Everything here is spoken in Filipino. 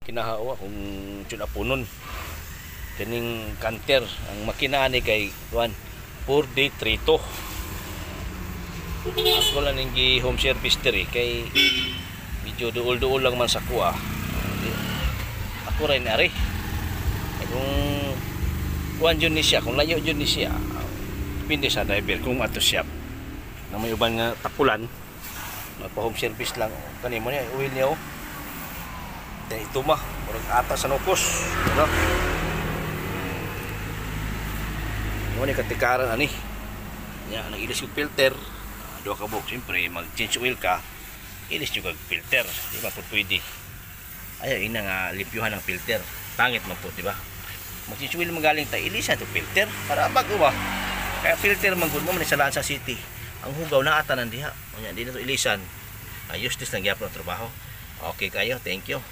Kinahawa kung tuna punon kining kanter ang makina ni kay 4D Trito. Ako lang ning home service diri kay medyo duol-duol lang man sa kuha. Ako rin ari. Kung kuan jud ni siya, kung layo jud ni siya, depende sa driver kung ato siya na may uban nga tapulan, magpa home service lang kanimo niya uwi niya. Ito mah, murag ata sa nukos, ano? Ano katikaran ani? Ya, nag-ilis yung filter. Dua ka buhok, siyempre mag-change oil ka, ilis yung filter, di ba po pwede? Ayaw, ina nga lipyuhan ng filter, pangit man po, di ba? Mag-change oil magaling tayo, ilisan yung filter, para bago ba? Kaya filter man good mo man sa Lansa City. Ang hugaw na ata nandiha, di na ito ilisan. Ayos, dis lang gyapon ang trabaho. Okay kayo, thank you.